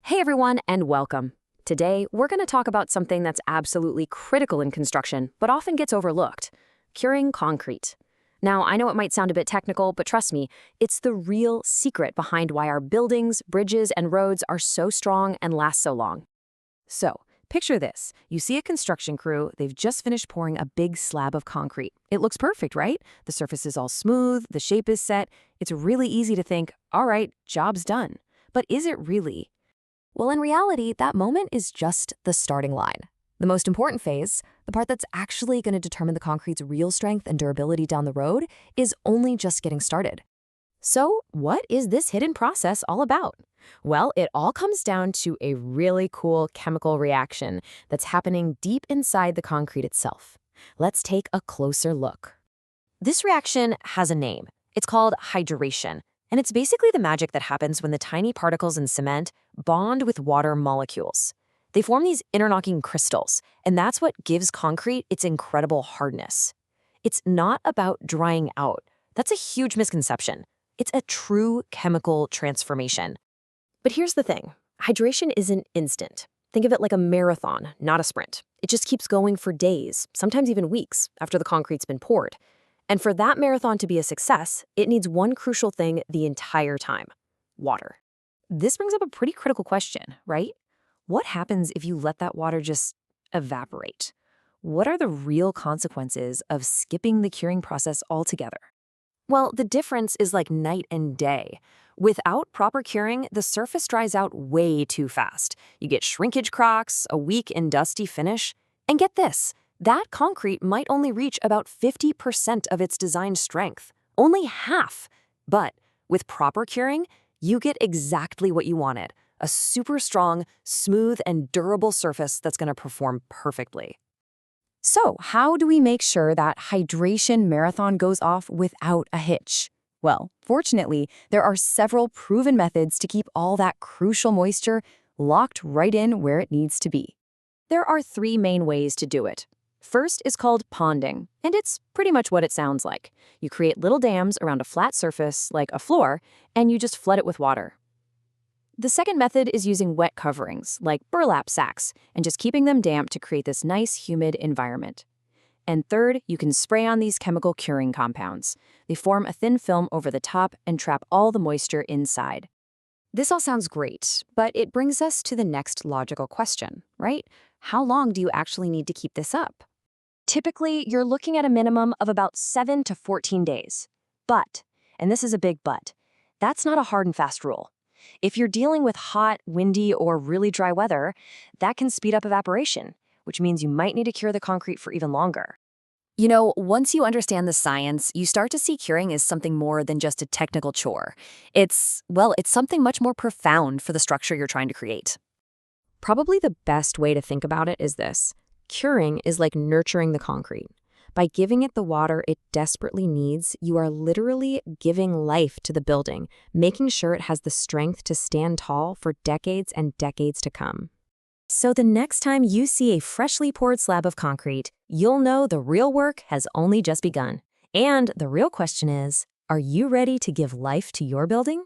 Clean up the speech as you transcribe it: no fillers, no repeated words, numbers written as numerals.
Hey everyone, and welcome. Today, we're going to talk about something that's absolutely critical in construction, but often gets overlooked: curing concrete. Now, I know it might sound a bit technical, but trust me, it's the real secret behind why our buildings, bridges, and roads are so strong and last so long. So, picture this. You see a construction crew, they've just finished pouring a big slab of concrete. It looks perfect, right? The surface is all smooth, the shape is set. It's really easy to think, all right, job's done. But is it really? Well, in reality, that moment is just the starting line. The most important phase, the part that's actually going to determine the concrete's real strength and durability down the road, is only just getting started. So, what is this hidden process all about? Well, it all comes down to a really cool chemical reaction that's happening deep inside the concrete itself. Let's take a closer look. This reaction has a name. It's called hydration. And it's basically the magic that happens when the tiny particles in cement bond with water molecules. They form these interlocking crystals, and that's what gives concrete its incredible hardness. It's not about drying out. That's a huge misconception. It's a true chemical transformation. But here's the thing. Hydration isn't instant. Think of it like a marathon, not a sprint. It just keeps going for days, sometimes even weeks, after the concrete's been poured. And for that marathon to be a success, it needs one crucial thing the entire time: water. This brings up a pretty critical question, right? What happens if you let that water just evaporate? What are the real consequences of skipping the curing process altogether? Well, the difference is like night and day. Without proper curing, the surface dries out way too fast. You get shrinkage cracks, a weak and dusty finish. And get this, that concrete might only reach about 50% of its design strength. Only half. But with proper curing, you get exactly what you wanted: a super strong, smooth, and durable surface that's going to perform perfectly. So, how do we make sure that hydration marathon goes off without a hitch? Well, fortunately, there are several proven methods to keep all that crucial moisture locked right in where it needs to be. There are three main ways to do it. First is called ponding, and it's pretty much what it sounds like. You create little dams around a flat surface, like a floor, and you just flood it with water. The second method is using wet coverings, like burlap sacks, and just keeping them damp to create this nice, humid environment. And third, you can spray on these chemical curing compounds. They form a thin film over the top and trap all the moisture inside. This all sounds great, but it brings us to the next logical question, right? How long do you actually need to keep this up? Typically, you're looking at a minimum of about 7 to 14 days. But, and this is a big but, that's not a hard and fast rule. If you're dealing with hot, windy, or really dry weather, that can speed up evaporation, which means you might need to cure the concrete for even longer. You know, once you understand the science, you start to see curing as something more than just a technical chore. It's something much more profound for the structure you're trying to create. Probably the best way to think about it is this: curing is like nurturing the concrete. By giving it the water it desperately needs, you are literally giving life to the building, making sure it has the strength to stand tall for decades and decades to come. So the next time you see a freshly poured slab of concrete, you'll know the real work has only just begun. And the real question is, are you ready to give life to your building?